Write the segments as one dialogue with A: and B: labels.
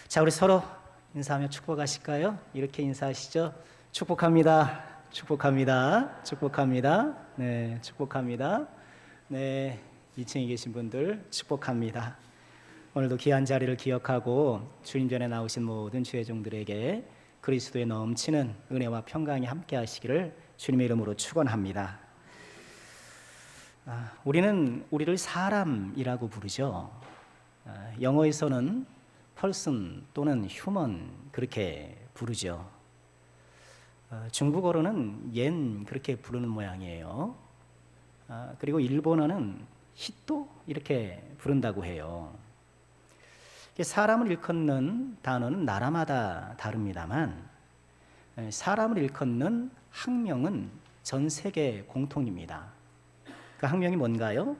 A: 자, 우리 서로 인사하며 축복하실까요? 이렇게 인사하시죠. 축복합니다. 축복합니다. 축복합니다. 네, 축복합니다. 네, 2층에 계신 분들 축복합니다. 오늘도 귀한 자리를 기억하고 주님 전에 나오신 모든 주의 종들에게 그리스도의 넘치는 은혜와 평강이 함께 하시기를 주님의 이름으로 축원합니다. 우리는 우리를 사람이라고 부르죠. 영어에서는 person 또는 human 그렇게 부르죠. 중국어로는 옌 그렇게 부르는 모양이에요. 그리고 일본어는 히토 이렇게 부른다고 해요. 사람을 일컫는 단어는 나라마다 다릅니다만 사람을 일컫는 학명은 전 세계 공통입니다. 그 학명이 뭔가요?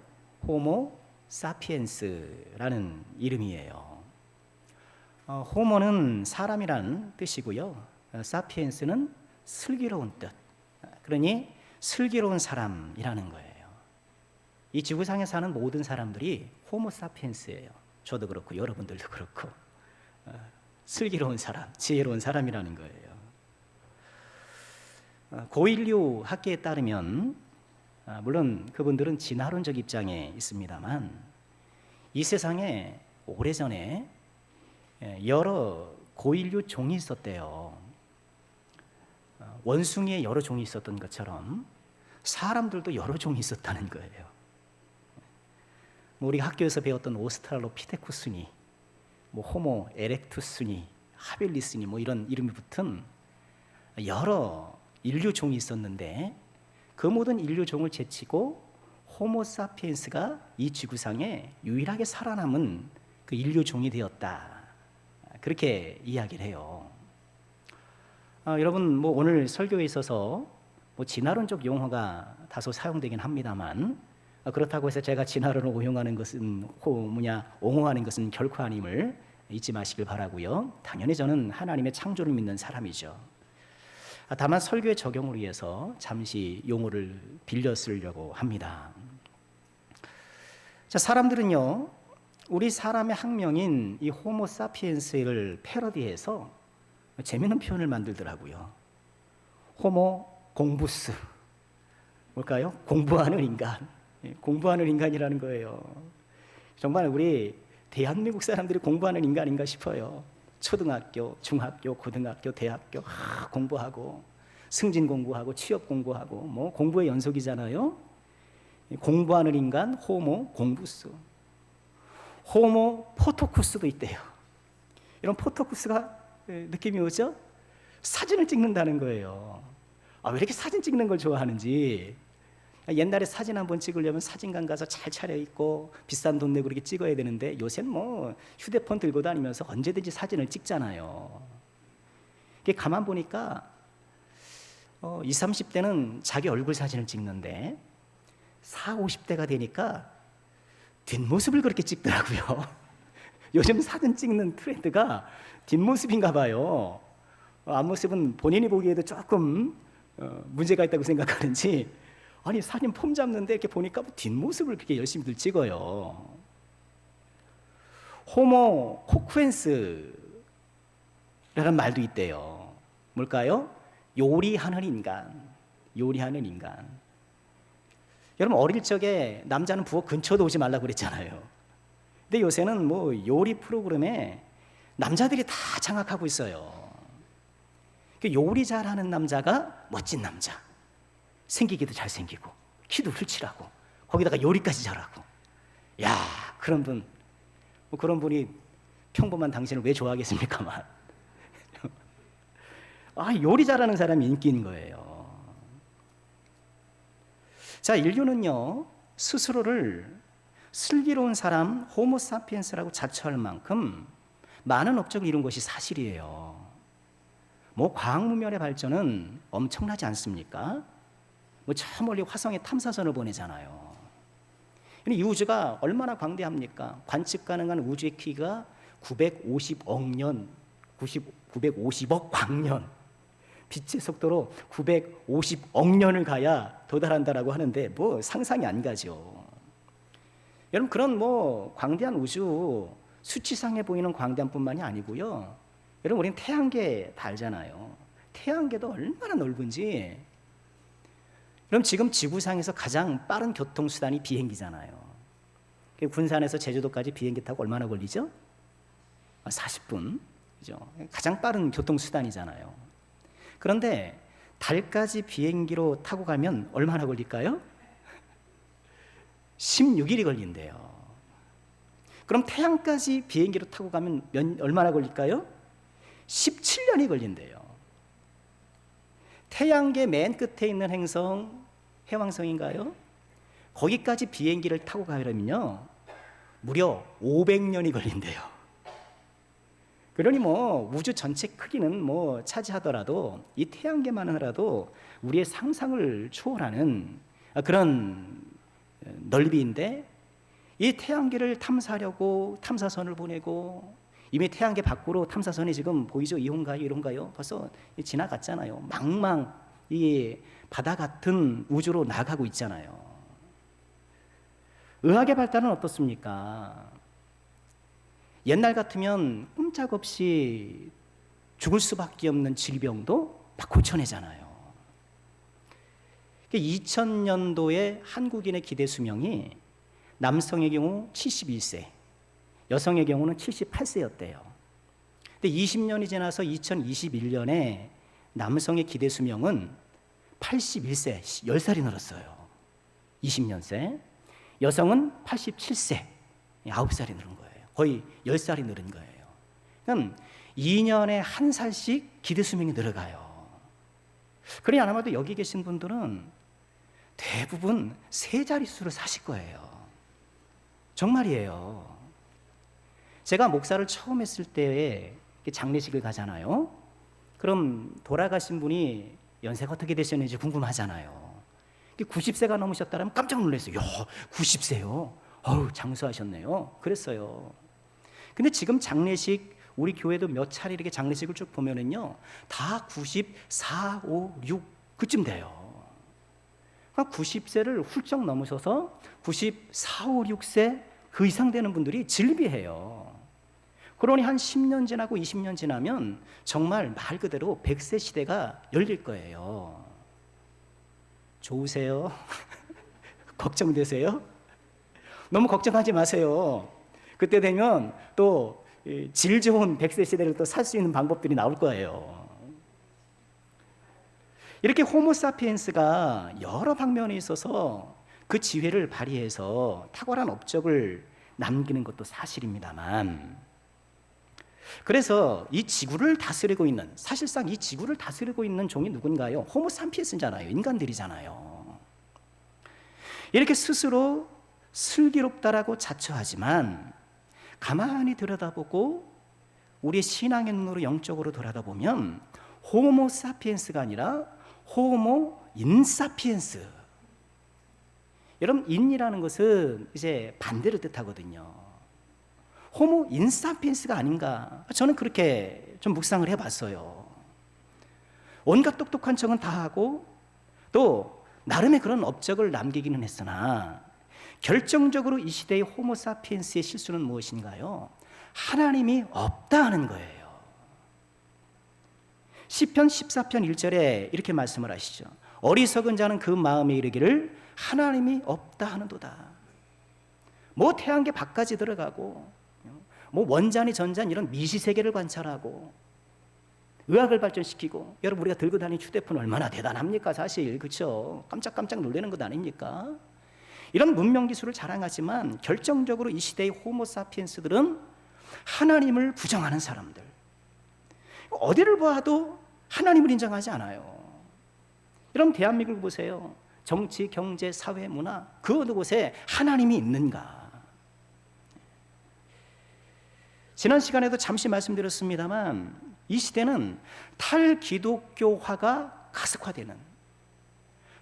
A: 호모 사피엔스라는 이름이에요. 호모는 사람이라는 뜻이고요. 사피엔스는 슬기로운 뜻. 그러니 슬기로운 사람이라는 거예요. 이 지구상에 사는 모든 사람들이 호모 사피엔스예요. 저도 그렇고 여러분들도 그렇고 슬기로운 사람, 지혜로운 사람이라는 거예요. 고인류 학계에 따르면 물론 그분들은 진화론적 입장에 있습니다만 이 세상에 오래전에 여러 고인류 종이 있었대요. 원숭이에 여러 종이 있었던 것처럼 사람들도 여러 종이 있었다는 거예요. 우리가 학교에서 배웠던 오스트랄로피테쿠스니, 호모 에렉투스니, 하빌리스니 이런 이름이 붙은 여러 인류 종이 있었는데 그 모든 인류 종을 제치고 호모 사피엔스가 이 지구상에 유일하게 살아남은 그 인류 종이 되었다. 그렇게 이야기를 해요. 여러분 오늘 설교에 있어서 진화론적 용어가 다소 사용되긴 합니다만 그렇다고 해서 제가 진화론을 옹호하는 것은 결코 아님을 잊지 마시길 바라고요. 당연히 저는 하나님의 창조를 믿는 사람이죠. 다만 설교의 적용을 위해서 잠시 용어를 빌려 쓰려고 합니다. 자, 사람들은요, 우리 사람의 학명인 이 호모 사피엔스를 패러디해서 재미있는 표현을 만들더라고요. 호모 공부스. 뭘까요? 공부하는 인간. 공부하는 인간이라는 거예요. 정말 우리 대한민국 사람들이 공부하는 인간인가 싶어요. 초등학교, 중학교, 고등학교, 대학교 공부하고 승진 공부하고 취업 공부하고 공부의 연속이잖아요. 공부하는 인간 호모 공부스. 호모 포토쿠스도 있대요. 이런 포토쿠스가 느낌이 오죠? 사진을 찍는다는 거예요. 왜 이렇게 사진 찍는 걸 좋아하는지. 옛날에 사진 한번 찍으려면 사진관 가서 잘 차려입고 비싼 돈 내고 그렇게 찍어야 되는데 요새는 휴대폰 들고 다니면서 언제든지 사진을 찍잖아요. 이게 가만 보니까 20, 30대는 자기 얼굴 사진을 찍는데 40, 50대가 되니까 뒷모습을 그렇게 찍더라고요. 요즘 사진 찍는 트렌드가 뒷모습인가 봐요. 앞모습은 본인이 보기에도 조금 문제가 있다고 생각하는지 아니 사진 폼 잡는데 이렇게 보니까 뒷모습을 그렇게 열심히들 찍어요. 호모 코쿠엔스라는 말도 있대요. 뭘까요? 요리하는 인간. 요리하는 인간. 여러분 어릴 적에 남자는 부엌 근처도 오지 말라고 그랬잖아요. 근데 요새는 요리 프로그램에 남자들이 다 장악하고 있어요. 요리 잘하는 남자가 멋진 남자. 생기기도 잘생기고 키도 훌칠하고 거기다가 요리까지 잘하고 그런 분 그런 분이 평범한 당신을 왜 좋아하겠습니까만 요리 잘하는 사람이 인기인 거예요. 자, 인류는요 스스로를 슬기로운 사람 호모 사피엔스라고 자처할 만큼 많은 업적을 이룬 것이 사실이에요. 과학문명의 발전은 엄청나지 않습니까? 저 멀리 화성에 탐사선을 보내잖아요. 이 우주가 얼마나 광대합니까? 관측 가능한 우주의 키가 950억 년, 950억 광년, 빛의 속도로 950억 년을 가야 도달한다라고 하는데 상상이 안 가죠. 여러분 그런 광대한 우주 수치상해 보이는 광대함뿐만이 아니고요. 여러분, 우리는 태양계 다 알잖아요. 태양계도 얼마나 넓은지. 그럼 지금 지구상에서 가장 빠른 교통수단이 비행기잖아요. 군산에서 제주도까지 비행기 타고 얼마나 걸리죠? 40분. 그죠? 가장 빠른 교통수단이잖아요. 그런데 달까지 비행기로 타고 가면 얼마나 걸릴까요? 16일이 걸린대요. 그럼 태양까지 비행기로 타고 가면 얼마나 걸릴까요? 17년이 걸린대요. 태양계 맨 끝에 있는 행성, 해왕성인가요? 거기까지 비행기를 타고 가려면요, 무려 500년이 걸린대요. 그러니 뭐 우주 전체 크기는 뭐 차지하더라도 이 태양계만 하더라도 우리의 상상을 초월하는 그런 넓이인데, 이 태양계를 탐사하려고 탐사선을 보내고, 이미 태양계 밖으로 탐사선이 지금 보이죠? 2호인가요? 1호인가요? 벌써 지나갔잖아요. 망망 이 바다 같은 우주로 나가고 있잖아요. 의학의 발달은 어떻습니까? 옛날 같으면 꼼짝없이 죽을 수밖에 없는 질병도 막 고쳐내잖아요. 2000년도에 한국인의 기대 수명이 남성의 경우 71세, 여성의 경우는 78세였대요. 근데 20년이 지나서 2021년에 남성의 기대 수명은 81세, 10살이 늘었어요. 20년새. 여성은 87세, 9살이 늘은 거예요. 거의 10살이 늘은 거예요. 그럼 2년에 1살씩 기대 수명이 늘어가요. 그러니 아마도 여기 계신 분들은 대부분 세 자릿수를 사실 거예요. 정말이에요. 제가 목사를 처음 했을 때에 장례식을 가잖아요. 그럼 돌아가신 분이 연세가 어떻게 되셨는지 궁금하잖아요. 90세가 넘으셨다면 깜짝 놀랐어요. 야, 90세요? 어우, 장수하셨네요. 그랬어요. 근데 지금 장례식, 우리 교회도 몇 차례 이렇게 장례식을 쭉 보면은요, 다 94, 5, 6 그쯤 돼요. 90세를 훌쩍 넘으셔서 94, 5, 6세 그 이상 되는 분들이 질비해요. 그러니 한 10년 지나고 20년 지나면 정말 말 그대로 100세 시대가 열릴 거예요. 좋으세요? 걱정되세요? 너무 걱정하지 마세요. 그때 되면 또 질 좋은 100세 시대를 또 살 수 있는 방법들이 나올 거예요. 이렇게 호모사피엔스가 여러 방면에 있어서 그 지혜를 발휘해서 탁월한 업적을 남기는 것도 사실입니다만, 그래서 이 지구를 다스리고 있는, 사실상 이 지구를 다스리고 있는 종이 누군가요? 호모사피엔스잖아요. 인간들이잖아요. 이렇게 스스로 슬기롭다라고 자처하지만 가만히 들여다보고 우리의 신앙의 눈으로 영적으로 들여다보면 호모사피엔스가 아니라 호모 인사피엔스. 여러분, 인이라는 것은 이제 반대를 뜻하거든요. 호모 인사피엔스가 아닌가, 저는 그렇게 좀 묵상을 해봤어요. 온갖 똑똑한 척은 다 하고 또 나름의 그런 업적을 남기기는 했으나, 결정적으로 이 시대의 호모사피엔스의 실수는 무엇인가요? 하나님이 없다 하는 거예요. 시편 14편 1절에 이렇게 말씀을 하시죠. 어리석은 자는 그 마음에 이르기를 하나님이 없다 하는도다. 뭐 태양계 밖까지 들어가고, 뭐 원자니 전자니 이런 미시세계를 관찰하고 의학을 발전시키고, 여러분 우리가 들고 다니는 휴대폰 얼마나 대단합니까? 사실 그렇죠? 깜짝깜짝 놀라는 것 아닙니까? 이런 문명기술을 자랑하지만 결정적으로 이 시대의 호모사피엔스들은 하나님을 부정하는 사람들, 어디를 봐도 하나님을 인정하지 않아요. 여러분 대한민국을 보세요. 정치, 경제, 사회, 문화, 그 어느 곳에 하나님이 있는가? 지난 시간에도 잠시 말씀드렸습니다만 이 시대는 탈기독교화가 가속화되는,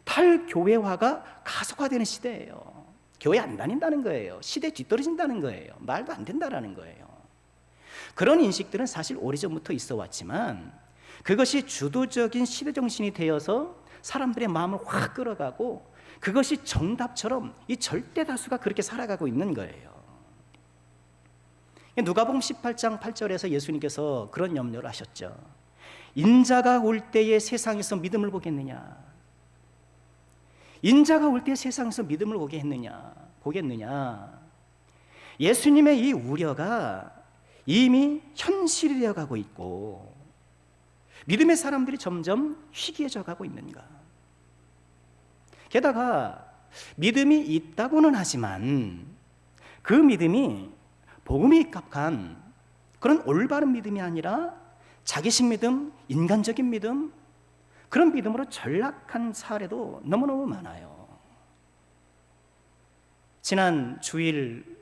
A: 탈교회화가 가속화되는 시대예요. 교회 안 다닌다는 거예요. 시대에 뒤떨어진다는 거예요. 말도 안 된다는 거예요. 그런 인식들은 사실 오래전부터 있어 왔지만 그것이 주도적인 시대정신이 되어서 사람들의 마음을 확 끌어가고 그것이 정답처럼 이 절대 다수가 그렇게 살아가고 있는 거예요. 누가복음 18장 8절에서 예수님께서 그런 염려를 하셨죠. 인자가 올 때에 세상에서 믿음을 보겠느냐? 인자가 올 때 세상에서 믿음을 보겠느냐? 예수님의 이 우려가 이미 현실이 되어 가고 있고 믿음의 사람들이 점점 희귀해져 가고 있는가? 게다가 믿음이 있다고는 하지만 그 믿음이 복음에 입각한 그런 올바른 믿음이 아니라 자기식 믿음, 인간적인 믿음, 그런 믿음으로 전락한 사례도 너무너무 많아요. 지난 주일,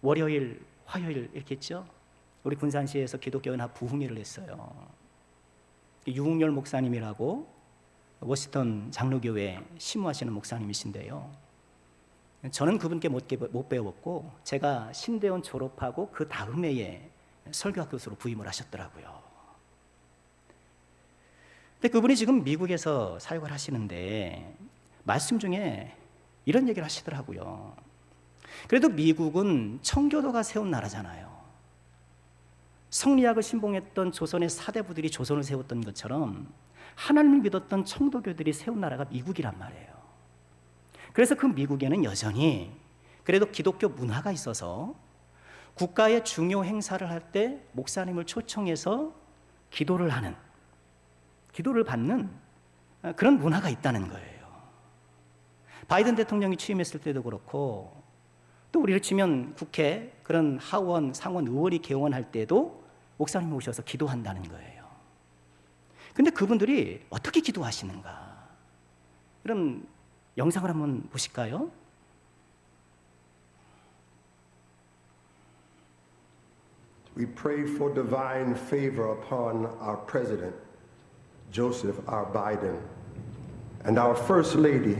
A: 월요일, 화요일 이렇게 했죠. 우리 군산시에서 기독교연합 부흥회를 했어요. 유흥열 목사님이라고 워싱턴 장로교회 심우하시는 목사님이신데요. 저는 그분께 못 배웠고 제가 신대원 졸업하고 그 다음 해에 설교학 교수로 부임을 하셨더라고요. 근데 그분이 지금 미국에서 사역을 하시는데 말씀 중에 이런 얘기를 하시더라고요. 그래도 미국은 청교도가 세운 나라잖아요. 성리학을 신봉했던 조선의 사대부들이 조선을 세웠던 것처럼 하나님을 믿었던 청도교들이 세운 나라가 미국이란 말이에요. 그래서 그 미국에는 여전히 그래도 기독교 문화가 있어서 국가의 중요 행사를 할 때 목사님을 초청해서 기도를 받는 그런 문화가 있다는 거예요. 바이든 대통령이 취임했을 때도 그렇고 또 우리를 치면 국회 그런 하원, 상원, 의원이 개원할 때도 목사님이 오셔서 기도한다는 거예요. 근데 그분들이 어떻게 기도하시는가? 그럼 영상을 한번 보실까요?
B: We pray for divine favor upon our president, Joseph R. Biden, and our First Lady,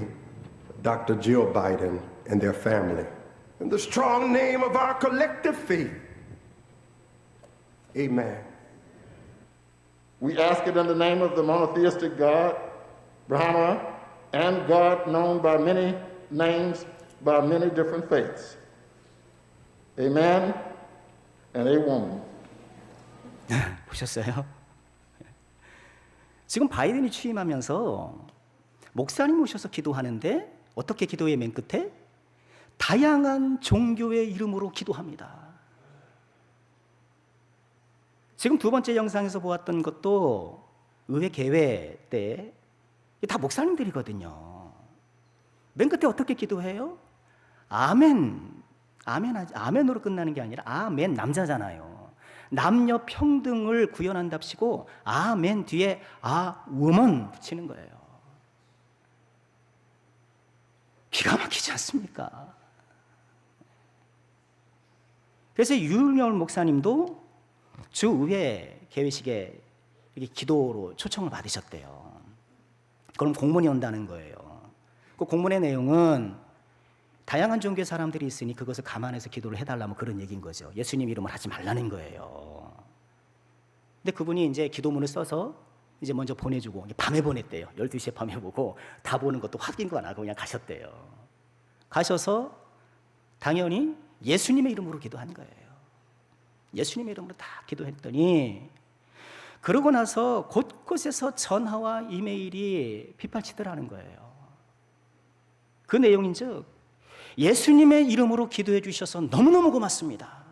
B: Dr. Jill Biden, and their family. In the strong name of our collective faith, amen.
C: We ask it in the name of the monotheistic God, Brahma, and God known by many names, by many different faiths. Amen and a woman.
A: 보셨어요? 지금 바이든이 취임하면서 목사님 오셔서 기도하는데 어떻게 기도의 맨 끝에? 다양한 종교의 이름으로 기도합니다. 지금 두 번째 영상에서 보았던 것도 의회 개회 때 다 목사님들이거든요. 맨 끝에 어떻게 기도해요? 아멘. 아멘으로 끝나는 게 아니라 아멘, 남자잖아요. 남녀 평등을 구현한답시고 아멘 뒤에 woman 붙이는 거예요. 기가 막히지 않습니까? 그래서 유흥열 목사님도 주의회 개회식에 이렇게 기도로 초청을 받으셨대요. 그럼 공문이 온다는 거예요. 그 공문의 내용은 다양한 종교의 사람들이 있으니 그것을 감안해서 기도를 해달라면 그런 얘기인 거죠. 예수님 이름을 하지 말라는 거예요. 근데 그분이 이제 기도문을 써서 이제 먼저 보내주고 밤에 보냈대요. 12시에 밤에 보고 다 보는 것도 확인도 안 하고 그냥 가셨대요. 가셔서 당연히 예수님의 이름으로 기도한 거예요. 예수님의 이름으로 다 기도했더니 그러고 나서 곳곳에서 전화와 이메일이 빗발치더라는 거예요. 그 내용인즉 예수님의 이름으로 기도해 주셔서 너무너무 고맙습니다.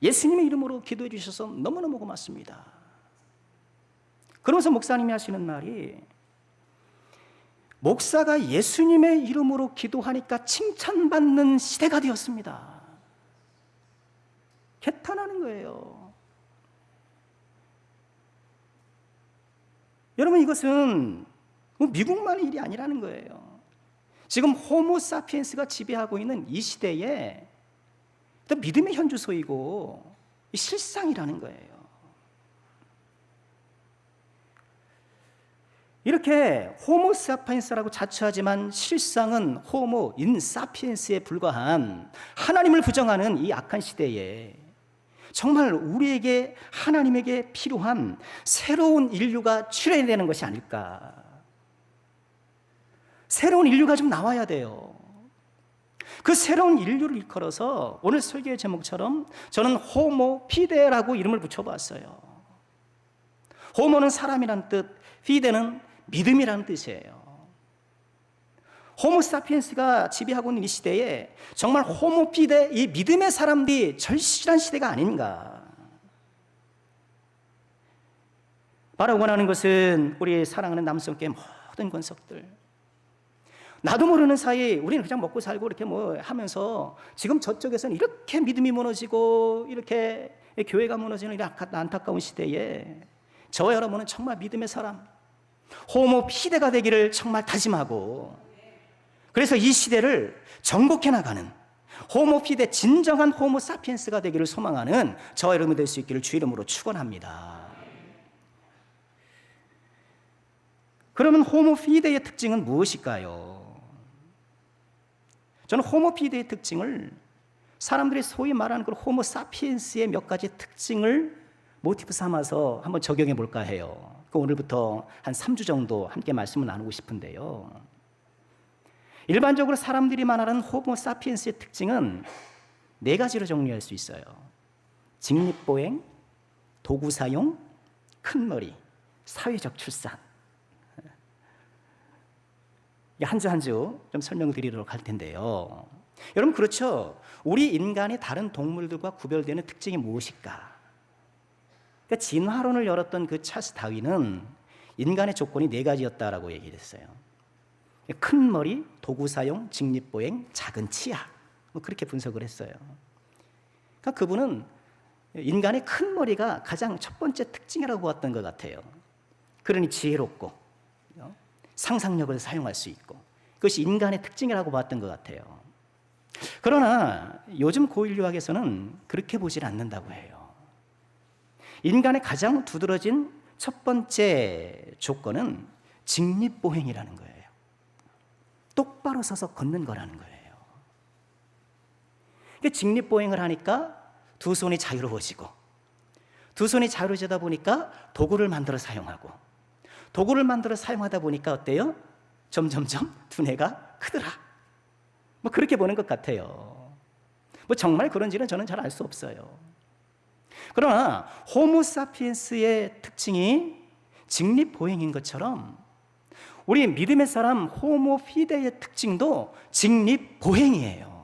A: 예수님의 이름으로 기도해 주셔서 너무너무 고맙습니다. 그러면서 목사님이 하시는 말이 목사가 예수님의 이름으로 기도하니까 칭찬받는 시대가 되었습니다. 개탄하는 거예요. 여러분 이것은 미국만의 일이 아니라는 거예요. 지금 호모사피엔스가 지배하고 있는 이 시대에 믿음의 현주소이고 실상이라는 거예요. 이렇게 호모사피엔스라고 자처하지만 실상은 호모 인사피엔스에 불과한 하나님을 부정하는 이 악한 시대에 정말 우리에게 하나님에게 필요한 새로운 인류가 출현해야 되는 것이 아닐까. 새로운 인류가 좀 나와야 돼요. 그 새로운 인류를 일컬어서 오늘 설교의 제목처럼 저는 호모 피데라고 이름을 붙여봤어요. 호모는 사람이란 뜻, 피데는 믿음이라는 뜻이에요. 호모 사피엔스가 지배하고 있는 이 시대에 정말 호모 피데, 이 믿음의 사람들이 절실한 시대가 아닌가. 바로 원하는 것은 우리 사랑하는 남성께 모든 권속들, 나도 모르는 사이 우리는 그냥 먹고 살고 이렇게 뭐 하면서 지금 저쪽에서는 이렇게 믿음이 무너지고 이렇게 교회가 무너지는 이 안타까운 시대에 저와 여러분은 정말 믿음의 사람, 호모 피데가 되기를 정말 다짐하고, 그래서 이 시대를 정복해 나가는 호모 피데, 진정한 호모 사피엔스가 되기를 소망하는 저와 여러분이 될 수 있기를 주 이름으로 축원합니다. 그러면 호모 피데의 특징은 무엇일까요? 저는 호모 피데의 특징을 사람들이 소위 말하는 그 호모 사피엔스의 몇 가지 특징을 모티브 삼아서 한번 적용해 볼까 해요. 오늘부터 한 3주 정도 함께 말씀을 나누고 싶은데요. 일반적으로 사람들이 말하는 호모 사피엔스의 특징은 4가지로 정리할 수 있어요. 직립보행, 도구 사용, 큰 머리, 사회적 출산. 한 주 한 주 좀 설명드리도록 할 텐데요. 여러분, 그렇죠? 우리 인간이 다른 동물들과 구별되는 특징이 무엇일까? 그러니까 진화론을 열었던 그 찰스 다윈은 인간의 조건이 4가지였다라고 얘기했어요. 큰 머리, 도구 사용, 직립보행, 작은 치아, 뭐 그렇게 분석을 했어요. 그러니까 그분은 인간의 큰 머리가 가장 첫 번째 특징이라고 보았던 것 같아요. 그러니 지혜롭고 상상력을 사용할 수 있고, 그것이 인간의 특징이라고 봤던 것 같아요. 그러나 요즘 고인류학에서는 그렇게 보질 않는다고 해요. 인간의 가장 두드러진 첫 번째 조건은 직립보행이라는 거예요. 똑바로 서서 걷는 거라는 거예요. 직립보행을 하니까 두 손이 자유로워지고, 두 손이 자유로워지다 보니까 도구를 만들어 사용하고, 도구를 만들어 사용하다 보니까 어때요? 점점점 두뇌가 크더라. 뭐 그렇게 보는 것 같아요. 뭐 정말 그런지는 저는 잘 알 수 없어요. 그러나 호모 사피엔스의 특징이 직립보행인 것처럼 우리 믿음의 사람 호모 피데의 특징도 직립보행이에요.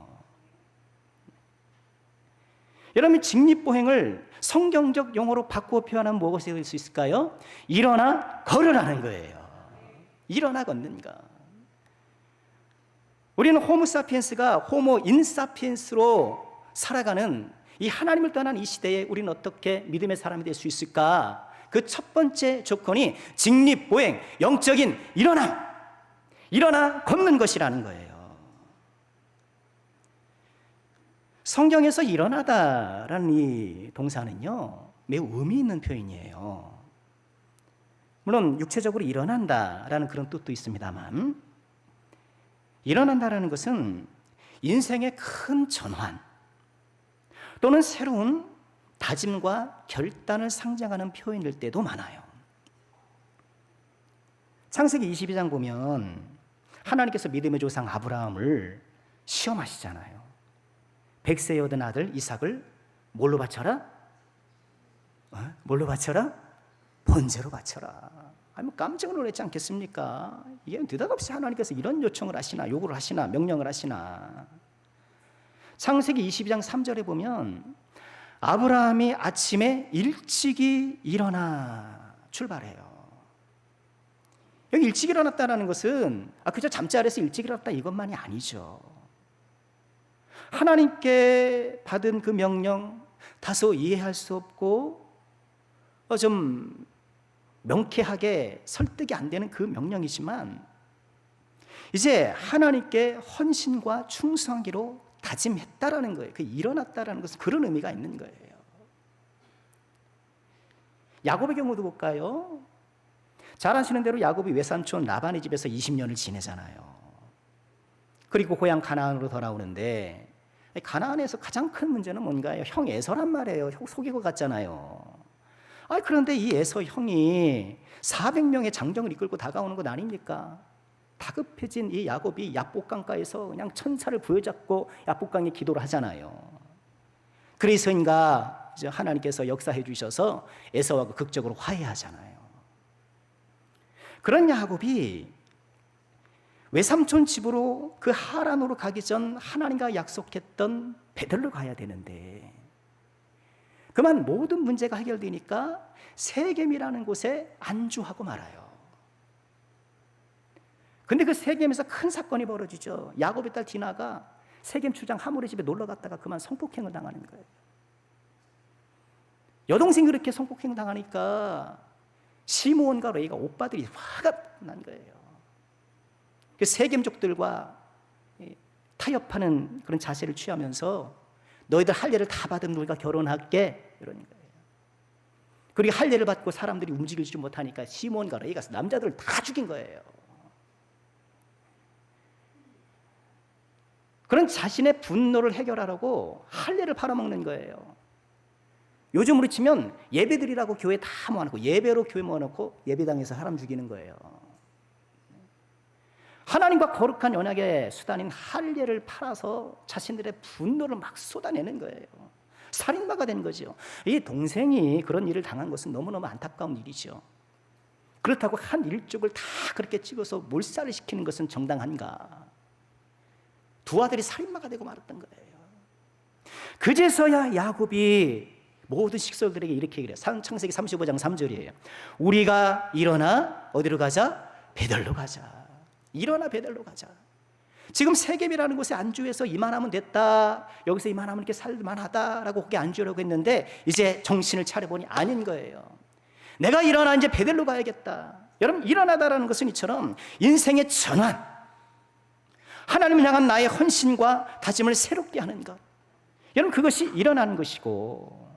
A: 여러분, 직립보행을 성경적 용어로 바꾸어 표현하면 무엇이 될 수 있을까요? 일어나 걸으라는 거예요. 일어나 걷는가. 우리는 호모 사피엔스가 호모 인사피엔스로 살아가는 이 하나님을 떠난 이 시대에 우리는 어떻게 믿음의 사람이 될 수 있을까? 그 첫 번째 조건이 직립보행, 영적인 일어나 걷는 것이라는 거예요. 성경에서 일어나다라는 이 동사는요, 매우 의미 있는 표현이에요. 물론 육체적으로 일어난다라는 그런 뜻도 있습니다만, 일어난다라는 것은 인생의 큰 전환 또는 새로운 다짐과 결단을 상징하는 표현일 때도 많아요. 창세기 22장 보면 하나님께서 믿음의 조상 아브라함을 시험하시잖아요. 100세에 얻은 아들 이삭을 뭘로 바쳐라? 뭘로 바쳐라? 번제로 바쳐라. 아니 뭐 깜짝 놀랐지 않겠습니까? 이게 느닷없이 하나님께서 이런 요청을 하시나, 요구를 하시나, 명령을 하시나. 창세기 22장 3절에 보면 아브라함이 아침에 일찍이 일어나 출발해요. 여기 일찍 일어났다는 것은 그저 잠자리에서 일찍 일어났다 이것만이 아니죠. 하나님께 받은 그 명령, 다소 이해할 수 없고 좀 명쾌하게 설득이 안 되는 그 명령이지만 이제 하나님께 헌신과 충성하기로 다짐했다라는 거예요. 그 일어났다라는 것은 그런 의미가 있는 거예요. 야곱의 경우도 볼까요? 잘 아시는 대로 야곱이 외삼촌 라반의 집에서 20년을 지내잖아요. 그리고 고향 가나안으로 돌아오는데 가나안에서 가장 큰 문제는 뭔가요? 형 에서란 말이에요. 형 속이고 갔잖아요. 그런데 이 에서 형이 400명의 장정을 이끌고 다가오는 것 아닙니까? 다급해진 이 야곱이 야복강가에서 그냥 천사를 부여잡고 야복강에 기도를 하잖아요. 그래서인가 이제 하나님께서 역사해 주셔서 에사오하고 극적으로 화해하잖아요. 그런 야곱이 외삼촌 집으로 그 하란으로 가기 전 하나님과 약속했던 베들로 가야 되는데, 그만 모든 문제가 해결되니까 세겜이라는 곳에 안주하고 말아요. 근데 그 세겜에서 큰 사건이 벌어지죠. 야곱의 딸 디나가 세겜 주장 하물의 집에 놀러 갔다가 그만 성폭행을 당하는 거예요. 여동생이 그렇게 성폭행 당하니까 시므온과 레이가 오빠들이 화가 난 거예요. 그 세겜족들과 타협하는 그런 자세를 취하면서 너희들 할례를 다 받으면 우리가 결혼할게 이러는 거예요. 그리고 할례를 받고 사람들이 움직이지 못하니까 시므온과 레이가 남자들을 다 죽인 거예요. 그런 자신의 분노를 해결하려고 할례를 팔아먹는 거예요. 요즘으로 치면 예배드리라고 교회 다 모아놓고 예배로 교회 모아놓고 예배당에서 사람 죽이는 거예요. 하나님과 거룩한 언약의 수단인 할례를 팔아서 자신들의 분노를 막 쏟아내는 거예요. 살인마가 된 거죠. 이 동생이 그런 일을 당한 것은 너무너무 안타까운 일이죠. 그렇다고 한 일족을 다 그렇게 찍어서 몰살을 시키는 것은 정당한가? 두 아들이 살인마가 되고 말았던 거예요. 그제서야 야곱이 모든 식솔들에게 이렇게 얘기해요. 창세기 35장 3절이에요. 우리가 일어나 어디로 가자? 베델로 가자. 일어나 베델로 가자. 지금 세겜이라는 곳에 안주해서 이만하면 됐다, 여기서 이만하면 이렇게 살만하다라고 거기 안주하려고 했는데 이제 정신을 차려보니 아닌 거예요. 내가 일어나 이제 베델로 가야겠다. 여러분, 일어나다라는 것은 이처럼 인생의 전환, 하나님을 향한 나의 헌신과 다짐을 새롭게 하는 것, 여러분 그것이 일어나는 것이고,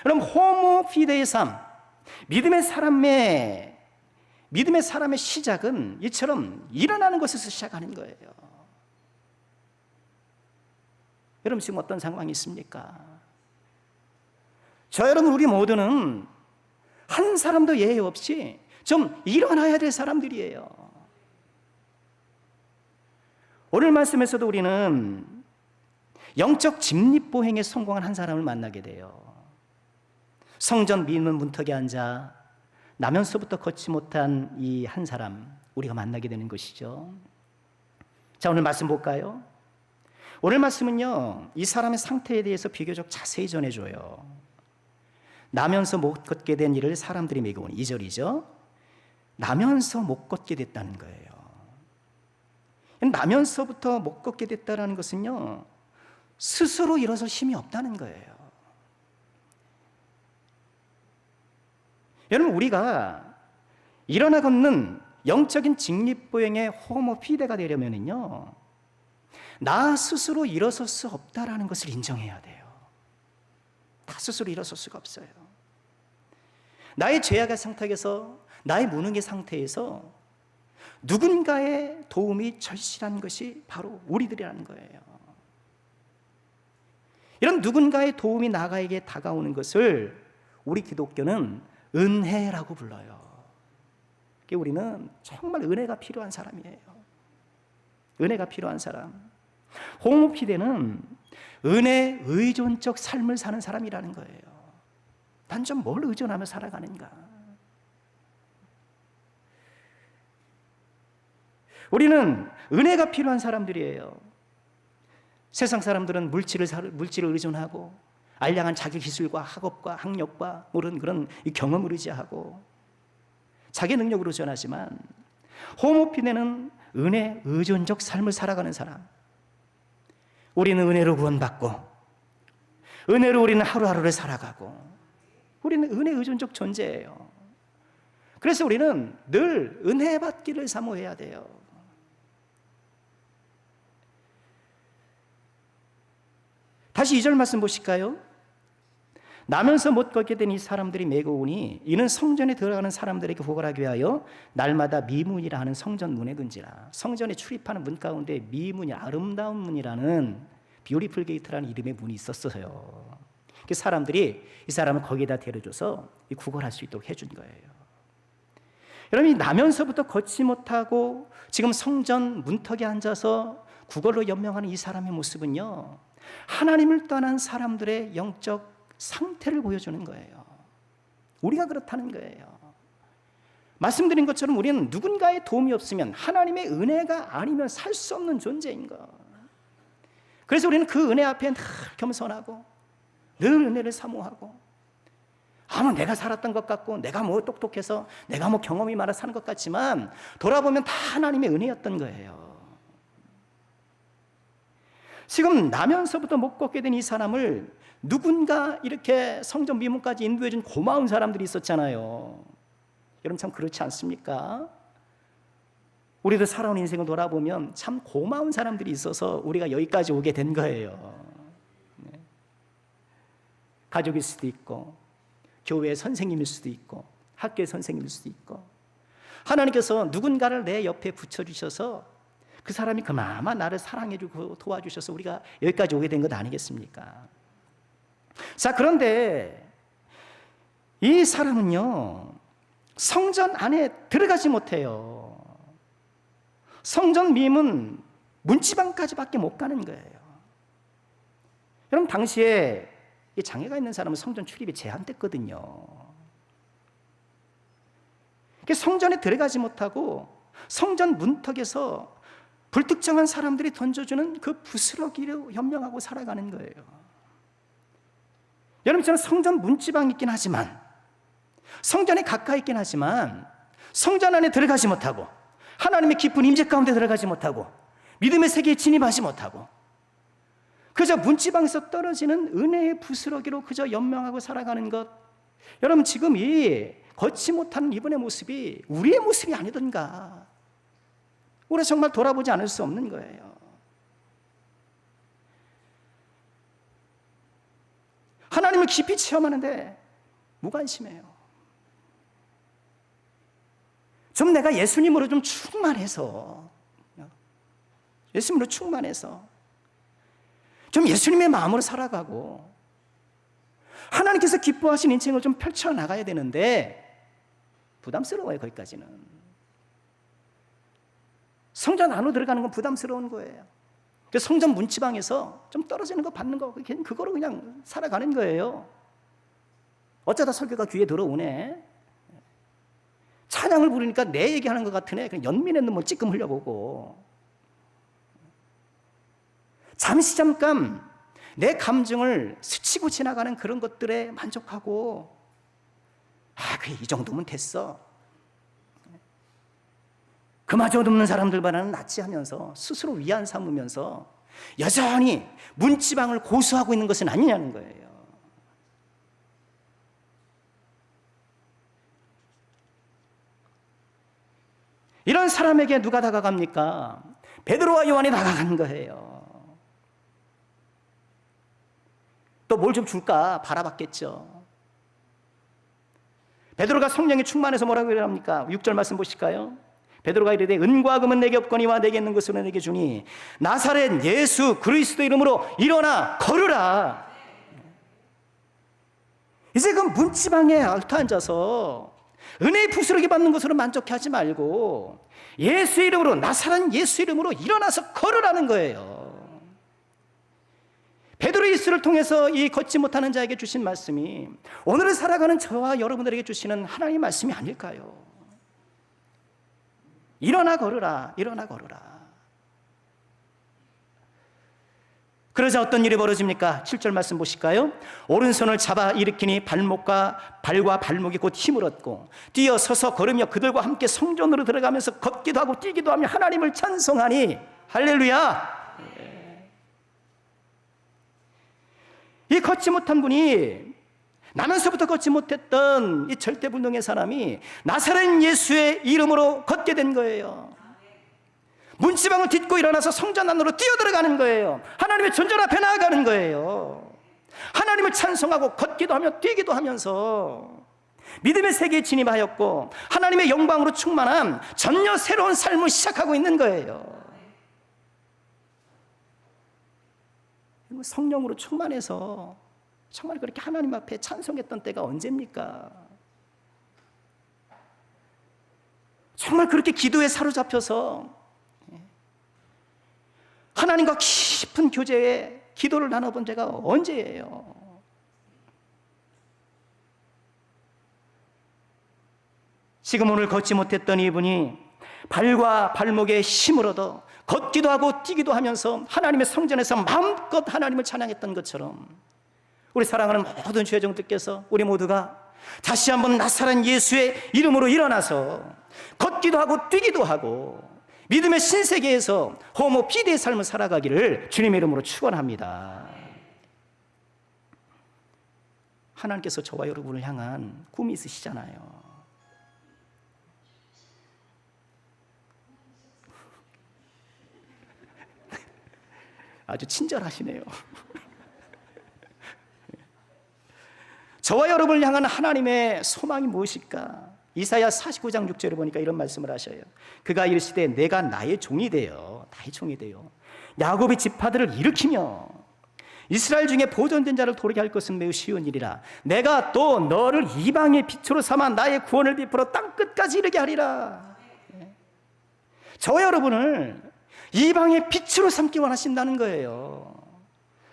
A: 여러분 호모 피데의 삶, 믿음의 사람의 시작은 이처럼 일어나는 것에서 시작하는 거예요. 여러분 지금 어떤 상황이 있습니까? 저 여러분 우리 모두는 한 사람도 예외 없이 좀 일어나야 될 사람들이에요. 오늘 말씀에서도 우리는 영적 집립보행에 성공한 한 사람을 만나게 돼요. 성전 미문 문턱에 앉아 나면서부터 걷지 못한 이 한 사람, 우리가 만나게 되는 것이죠. 자, 오늘 말씀 볼까요? 오늘 말씀은요, 이 사람의 상태에 대해서 비교적 자세히 전해줘요. 나면서 못 걷게 된 일을 사람들이 매겨 오니, 2절이죠. 나면서 못 걷게 됐다는 거예요. 나면서부터 못 걷게 됐다는 것은요, 스스로 일어설 힘이 없다는 거예요. 여러분, 우리가 일어나 걷는 영적인 직립보행의 호모 피데가 되려면요, 나 스스로 일어설 수 없다라는 것을 인정해야 돼요. 나 스스로 일어설 수가 없어요. 나의 죄악의 상태에서, 나의 무능의 상태에서 누군가의 도움이 절실한 것이 바로 우리들이라는 거예요. 이런 누군가의 도움이 나에게 다가오는 것을 우리 기독교는 은혜라고 불러요. 우리는 정말 은혜가 필요한 사람이에요. 은혜가 필요한 사람. 호모피데는 은혜 의존적 삶을 사는 사람이라는 거예요. 난 좀 뭘 의존하며 살아가는가? 우리는 은혜가 필요한 사람들이에요. 세상 사람들은 물질을 의존하고 알량한 자기 기술과 학업과 학력과 그런 경험을 의지하고 자기 능력으로 의존하지만, 호모피데는 은혜 의존적 삶을 살아가는 사람. 우리는 은혜로 구원받고 은혜로 우리는 하루하루를 살아가고 우리는 은혜 의존적 존재예요. 그래서 우리는 늘 은혜 받기를 사모해야 돼요. 다시 2절 말씀 보실까요? 나면서 못 걷게 된 이 사람들이 매고 오니 이는 성전에 들어가는 사람들에게 보고하기 위하여 날마다 미문이라 하는 성전 문에 든지라. 성전에 출입하는 문 가운데 미문이, 아름다운 문이라는 뷰티풀 게이트라는 이름의 문이 있었어요. 그 사람들이 이 사람을 거기에다 데려줘서 구걸할 수 있도록 해준 거예요. 여러분이 나면서부터 걷지 못하고 지금 성전 문턱에 앉아서 구걸로 연명하는 이 사람의 모습은요, 하나님을 떠난 사람들의 영적 상태를 보여주는 거예요. 우리가 그렇다는 거예요. 말씀드린 것처럼 우리는 누군가의 도움이 없으면, 하나님의 은혜가 아니면 살 수 없는 존재인 것. 그래서 우리는 그 은혜 앞에 늘 겸손하고 늘 은혜를 사모하고, 아마 내가 살았던 것 같고 내가 뭐 똑똑해서 내가 뭐 경험이 많아 사는 것 같지만 돌아보면 다 하나님의 은혜였던 거예요. 지금 나면서부터 못 걷게 된 이 사람을 누군가 이렇게 성전 미문까지 인도해 준 고마운 사람들이 있었잖아요. 여러분 참 그렇지 않습니까? 우리도 살아온 인생을 돌아보면 참 고마운 사람들이 있어서 우리가 여기까지 오게 된 거예요. 가족일 수도 있고, 교회의 선생님일 수도 있고, 학교의 선생님일 수도 있고, 하나님께서 누군가를 내 옆에 붙여주셔서 그 사람이 그나마 나를 사랑해주고 도와주셔서 우리가 여기까지 오게 된 것 아니겠습니까? 자, 그런데 이 사람은요, 성전 안에 들어가지 못해요. 성전 미문 문지방까지밖에 못 가는 거예요. 여러분, 당시에 이 장애가 있는 사람은 성전 출입이 제한됐거든요. 성전에 들어가지 못하고 성전 문턱에서 불특정한 사람들이 던져주는 그 부스러기로 현명하고 살아가는 거예요. 여러분, 저는 성전 문지방이 있긴 하지만, 성전에 가까이 있긴 하지만 성전 안에 들어가지 못하고 하나님의 깊은 임재 가운데 들어가지 못하고 믿음의 세계에 진입하지 못하고 그저 문지방에서 떨어지는 은혜의 부스러기로 그저 연명하고 살아가는 것, 여러분 지금 이 걷지 못하는 이분의 모습이 우리의 모습이 아니던가, 우리 정말 돌아보지 않을 수 없는 거예요. 하나님을 깊이 체험하는데 무관심해요. 좀 내가 예수님으로 좀 충만해서, 예수님으로 충만해서 좀 예수님의 마음으로 살아가고 하나님께서 기뻐하신 인생을 좀 펼쳐나가야 되는데 부담스러워요. 거기까지는 성전 안으로 들어가는 건 부담스러운 거예요. 성전 문지방에서 좀 떨어지는 거 받는 거, 그거로 그냥 살아가는 거예요. 어쩌다 설교가 귀에 들어오네, 찬양을 부르니까 내 얘기하는 것 같으네, 그냥 연민의 눈물 찔끔 흘려보고 잠깐 내 감정을 스치고 지나가는 그런 것들에 만족하고, 그래 이 정도면 됐어, 그마저 없는 사람들보다는 낫지 하면서 스스로 위안 삼으면서 여전히 문지방을 고수하고 있는 것은 아니냐는 거예요. 이런 사람에게 누가 다가갑니까? 베드로와 요한이 다가가는 거예요. 또 뭘 좀 줄까 바라봤겠죠. 베드로가 성령에 충만해서 뭐라고 그럽니까? 6절 말씀 보실까요? 베드로가 이르되 은과 금은 내게 없거니와 내게 있는 것으로 내게 주니 나사렛 예수 그리스도 이름으로 일어나 걸으라. 이제 그 문지방에 얽혀 앉아서 은혜의 부스러기 받는 것으로 만족하지 말고 예수 이름으로, 나사렛 예수 이름으로 일어나서 걸으라는 거예요. 베드로의 입술을 통해서 이 걷지 못하는 자에게 주신 말씀이 오늘을 살아가는 저와 여러분들에게 주시는 하나님의 말씀이 아닐까요? 일어나 걸으라, 일어나 걸으라. 그러자 어떤 일이 벌어집니까? 7절 말씀 보실까요? 오른손을 잡아 일으키니 발과 발목이 곧 힘을 얻고 뛰어 서서 걸으며 그들과 함께 성전으로 들어가면서 걷기도 하고 뛰기도 하며 하나님을 찬송하니. 할렐루야. 이 걷지 못한 분이, 나면서부터 걷지 못했던 이 절대불능의 사람이 나사렛 예수의 이름으로 걷게 된 거예요. 문지방을 딛고 일어나서 성전 안으로 뛰어들어가는 거예요. 하나님의 존재 앞에 나아가는 거예요. 하나님을 찬송하고 걷기도 하며 뛰기도 하면서 믿음의 세계에 진입하였고 하나님의 영광으로 충만한 전혀 새로운 삶을 시작하고 있는 거예요. 성령으로 충만해서 정말 그렇게 하나님 앞에 찬송했던 때가 언제입니까? 정말 그렇게 기도에 사로잡혀서 하나님과 깊은 교제에 기도를 나눠본 제가 언제예요? 지금 오늘 걷지 못했던 이분이 발과 발목에 힘을 얻어 걷기도 하고 뛰기도 하면서 하나님의 성전에서 마음껏 하나님을 찬양했던 것처럼 우리 사랑하는 모든 죄종들께서 우리 모두가 다시 한번 나사렛 예수의 이름으로 일어나서 걷기도 하고 뛰기도 하고 믿음의 신세계에서 호모 피디의 삶을 살아가기를 주님의 이름으로 축원합니다. 하나님께서 저와 여러분을 향한 꿈이 있으시잖아요. 아주 친절하시네요. 저와 여러분을 향한 하나님의 소망이 무엇일까? 이사야 49장 6절에 보니까 이런 말씀을 하셔요. 그가 이르시되 내가 나의 종이 되어 야곱의 지파들을 일으키며 이스라엘 중에 보존된 자를 도르게 할 것은 매우 쉬운 일이라. 내가 또 너를 이방의 빛으로 삼아 나의 구원을 베풀어 땅 끝까지 이르게 하리라. 저와 여러분을 이방의 빛으로 삼기 원하신다는 거예요.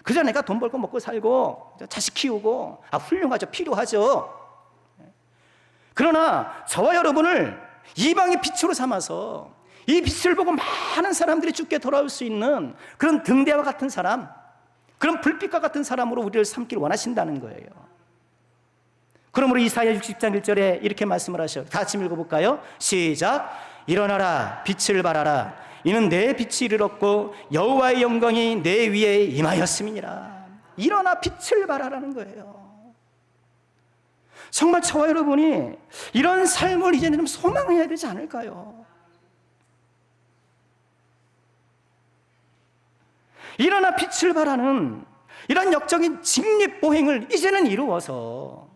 A: 그저 내가 돈 벌고 먹고 살고 자식 키우고 훌륭하죠, 필요하죠. 그러나 저와 여러분을 이방의 빛으로 삼아서 이 빛을 보고 많은 사람들이 주께 돌아올 수 있는 그런 등대와 같은 사람, 그런 불빛과 같은 사람으로 우리를 삼기를 원하신다는 거예요. 그러므로 이사야 60장 1절에 이렇게 말씀을 하셔요. 다 같이 읽어볼까요? 시작. 일어나라, 빛을 발하라. 이는 내 빛이 이르렀고 여호와의 영광이 내 위에 임하였음이니라. 일어나 빛을 발하라는 거예요. 정말 저와 여러분이 이런 삶을 이제는 좀 소망해야 되지 않을까요? 일어나 빛을 발하는 이런 역적인 직립보행을 이제는 이루어서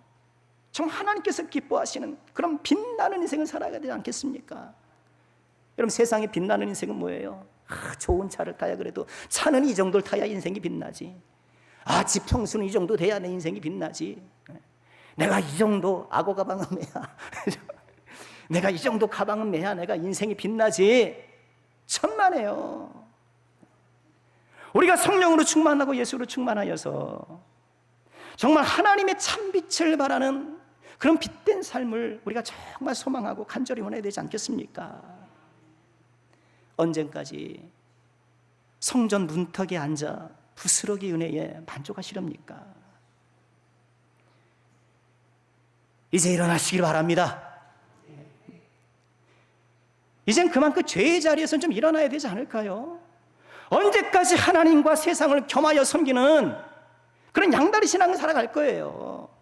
A: 정말 하나님께서 기뻐하시는 그런 빛나는 인생을 살아가야 되지 않겠습니까? 여러분, 세상에 빛나는 인생은 뭐예요? 좋은 차를 타야, 그래도 차는 이 정도를 타야 인생이 빛나지. 집 평수는 이 정도 돼야 내 인생이 빛나지. 내가 이 정도 악어 가방은 매야 내가 이 정도 가방은 매야 내가 인생이 빛나지. 천만에요. 우리가 성령으로 충만하고 예수로 충만하여서 정말 하나님의 참빛을 바라는 그런 빛된 삶을 우리가 정말 소망하고 간절히 원해야 되지 않겠습니까? 언젠까지 성전 문턱에 앉아 부스러기 은혜에 만족하시렵니까? 이제 일어나시길 바랍니다. 이젠 그만 그 죄의 자리에서 좀 일어나야 되지 않을까요? 언제까지 하나님과 세상을 겸하여 섬기는 그런 양다리 신앙을 살아갈 거예요.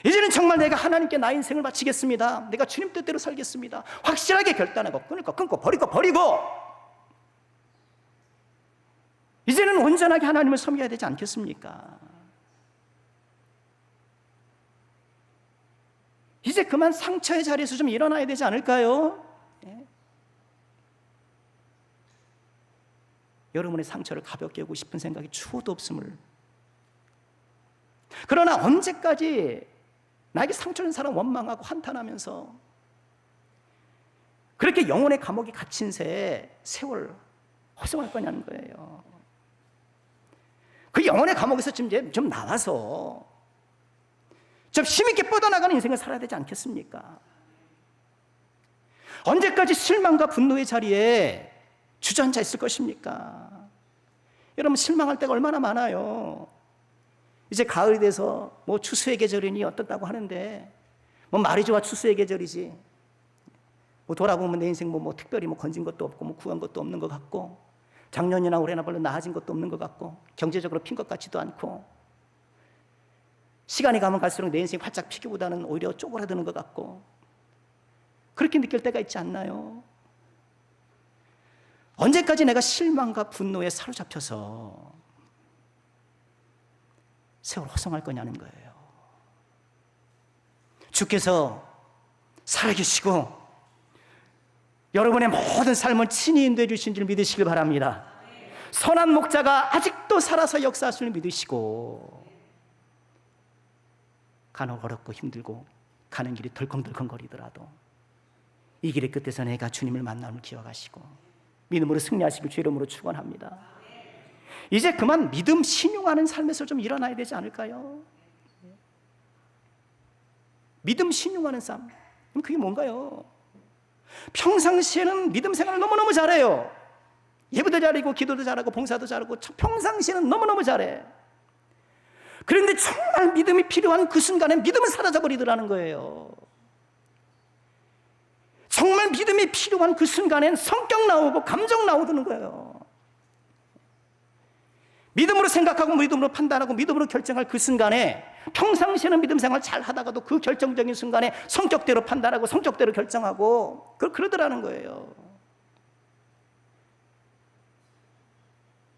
A: 이제는 정말 내가 하나님께 나 인생을 바치겠습니다. 내가 주님 뜻대로 살겠습니다. 확실하게 결단하고 끊을 거 끊고 버릴 거 버리고 이제는 온전하게 하나님을 섬겨야 되지 않겠습니까? 이제 그만 상처의 자리에서 좀 일어나야 되지 않을까요? 네. 여러분의 상처를 가볍게 하고 싶은 생각이 추호도 없음을. 그러나 언제까지 나에게 상처 준 사람 원망하고 한탄하면서 그렇게 영혼의 감옥에 갇힌 새 세월 허송할 거냐는 거예요. 그 영혼의 감옥에서 좀 나와서 좀 힘있게 뻗어나가는 인생을 살아야 되지 않겠습니까? 언제까지 실망과 분노의 자리에 주저앉아 있을 것입니까? 여러분, 실망할 때가 얼마나 많아요. 이제 가을이 돼서 뭐 추수의 계절이니 어떻다고 하는데 뭐 말이 좋아 추수의 계절이지. 뭐 돌아보면 내 인생 뭐 특별히 뭐 건진 것도 없고 뭐 구한 것도 없는 것 같고 작년이나 올해나 별로 나아진 것도 없는 것 같고 경제적으로 핀 것 같지도 않고 시간이 가면 갈수록 내 인생이 활짝 피기보다는 오히려 쪼그라드는 것 같고 그렇게 느낄 때가 있지 않나요? 언제까지 내가 실망과 분노에 사로잡혀서 세월 허송할 거냐는 거예요. 주께서 살아계시고 여러분의 모든 삶을 친히 인도해 주신 줄 믿으시길 바랍니다. 선한 목자가 아직도 살아서 역사하시는 줄 믿으시고 간혹 어렵고 힘들고 가는 길이 덜컹덜컹거리더라도 이 길의 끝에서 내가 주님을 만남을 기억하시고 믿음으로 승리하시길 주 이름으로 축원합니다. 이제 그만 믿음 신용하는 삶에서 좀 일어나야 되지 않을까요? 믿음 신용하는 삶. 그럼 그게 뭔가요? 평상시에는 믿음 생활을 너무너무 잘해요. 예배도 잘하고 기도도 잘하고 봉사도 잘하고 평상시에는 너무너무 잘해. 그런데 정말 믿음이 필요한 그 순간에 믿음은 사라져버리더라는 거예요. 정말 믿음이 필요한 그 순간엔 성격 나오고 감정 나오는 거예요. 믿음으로 생각하고 믿음으로 판단하고 믿음으로 결정할 그 순간에 평상시에는 믿음 생활 잘 하다가도 그 결정적인 순간에 성격대로 판단하고 성격대로 결정하고 그러더라는 거예요.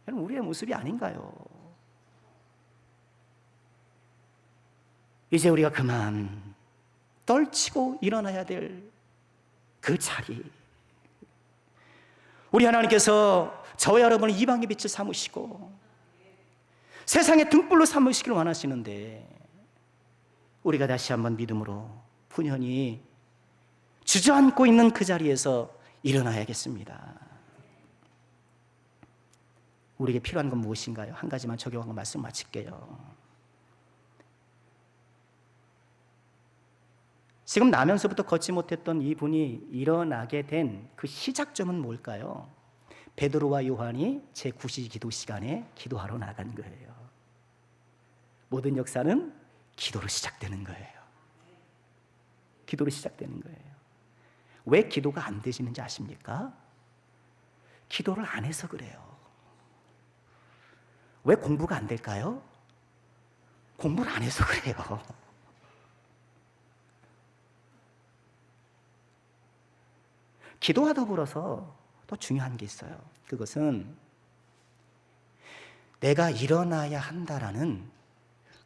A: 우리의 모습이 아닌가요? 이제 우리가 그만 떨치고 일어나야 될 그 자리. 우리 하나님께서 저와 여러분을 이방의 빛을 삼으시고 세상의 등불로 삼으시길 원하시는데 우리가 다시 한번 믿음으로 분연히 주저앉고 있는 그 자리에서 일어나야겠습니다. 우리에게 필요한 건 무엇인가요? 한 가지만 적용하고 말씀 마칠게요. 지금 나면서부터 걷지 못했던 이분이 일어나게 된 그 시작점은 뭘까요? 베드로와 요한이 제9시 기도 시간에 기도하러 나간 거예요. 모든 역사는 기도로 시작되는 거예요. 기도로 시작되는 거예요. 왜 기도가 안 되시는지 아십니까? 기도를 안 해서 그래요. 왜 공부가 안 될까요? 공부를 안 해서 그래요. 기도와 더불어서 또 중요한 게 있어요. 그것은 내가 일어나야 한다라는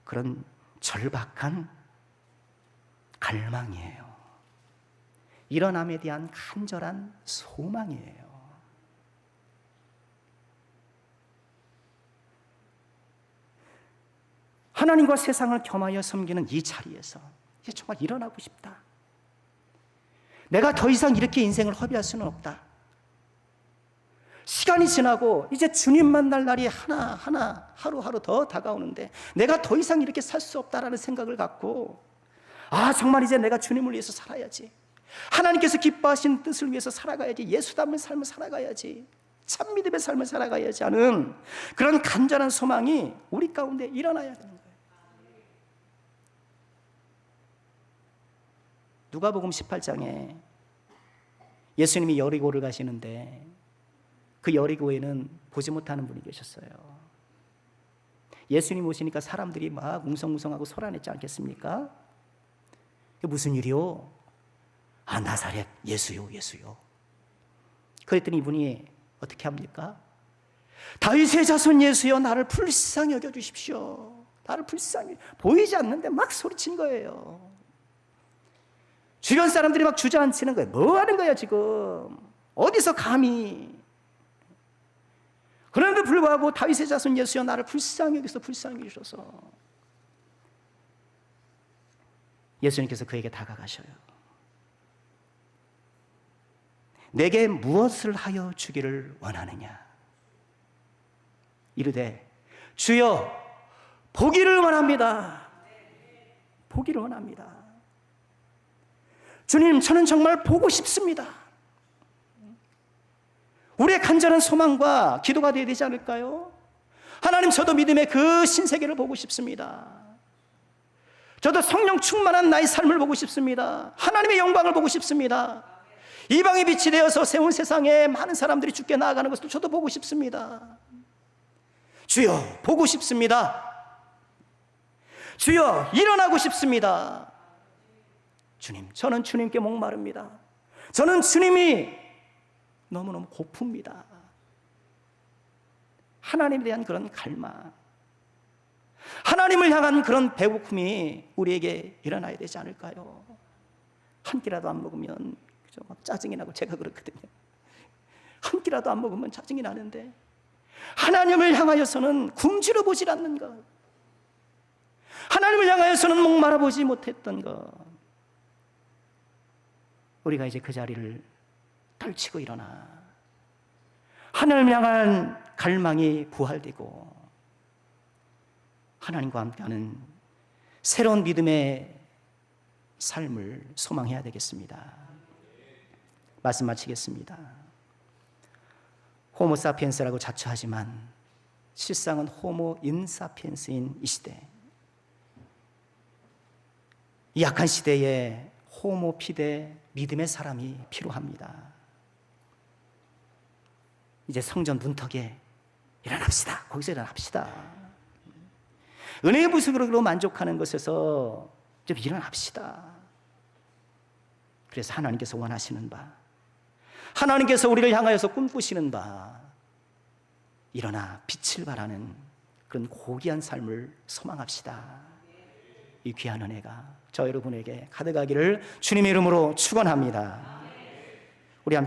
A: 그런 절박한 갈망이에요. 일어남에 대한 간절한 소망이에요. 하나님과 세상을 겸하여 섬기는 이 자리에서 이제 정말 일어나고 싶다. 내가 더 이상 이렇게 인생을 허비할 수는 없다. 시간이 지나고 이제 주님 만날 날이 하나하나 하루하루 더 다가오는데 내가 더 이상 이렇게 살 수 없다라는 생각을 갖고 정말 이제 내가 주님을 위해서 살아야지. 하나님께서 기뻐하신 뜻을 위해서 살아가야지. 예수 닮은 삶을 살아가야지. 참 믿음의 삶을 살아가야지 하는 그런 간절한 소망이 우리 가운데 일어나야 되는 거예요. 누가복음 18장에 예수님이 여리고를 가시는데 그 여리고에는 보지 못하는 분이 계셨어요. 예수님 오시니까 사람들이 막 웅성웅성하고 소란했지 않겠습니까? 무슨 일이요? 나사렛 예수요. 그랬더니 이분이 어떻게 합니까? 다윗의 자손 예수여, 나를 불쌍히 여겨주십시오. 나를 불쌍히. 보이지 않는데 막 소리친 거예요. 주변 사람들이 막 주저앉히는 거예요. 뭐 하는 거야 지금? 어디서 감히? 그런데 불구하고 다윗의 자손 예수여, 나를 불쌍히 여기서 불쌍히 여기셔서 예수님께서 그에게 다가가셔요. 내게 무엇을 하여 주기를 원하느냐? 이르되 주여, 보기를 원합니다. 보기를 원합니다. 주님, 저는 정말 보고 싶습니다. 우리의 간절한 소망과 기도가 되어야 되지 않을까요? 하나님, 저도 믿음의 그 신세계를 보고 싶습니다. 저도 성령 충만한 나의 삶을 보고 싶습니다. 하나님의 영광을 보고 싶습니다. 이방의 빛이 되어서 세운 세상에 많은 사람들이 주께 나아가는 것을 저도 보고 싶습니다. 주여, 보고 싶습니다. 주여, 일어나고 싶습니다. 주님, 저는 주님께 목마릅니다. 저는 주님이 너무너무 고픕니다. 하나님에 대한 그런 갈망, 하나님을 향한 그런 배고픔이 우리에게 일어나야 되지 않을까요? 한 끼라도 안 먹으면 그죠? 막 짜증이 나고, 제가 그렇거든요. 한 끼라도 안 먹으면 짜증이 나는데 하나님을 향하여서는 굶주려 보질 않는 것, 하나님을 향하여서는 목마라 보지 못했던 것, 우리가 이제 그 자리를 떨치고 일어나 하나님을 향한 갈망이 부활되고 하나님과 함께하는 새로운 믿음의 삶을 소망해야 되겠습니다. 말씀 마치겠습니다. 호모 사피엔스라고 자처하지만 실상은 호모 인사피엔스인 이 시대, 이 약한 시대에 호모 피데 믿음의 사람이 필요합니다. 이제 성전 문턱에 일어납시다. 거기서 일어납시다. 은혜의 부스러기로 만족하는 것에서 좀 일어납시다. 그래서 하나님께서 원하시는 바, 하나님께서 우리를 향하여서 꿈꾸시는 바, 일어나 빛을 발하는 그런 고귀한 삶을 소망합시다. 이 귀한 은혜가 저 여러분에게 가득하기를 주님의 이름으로 축원합니다. 우리 함께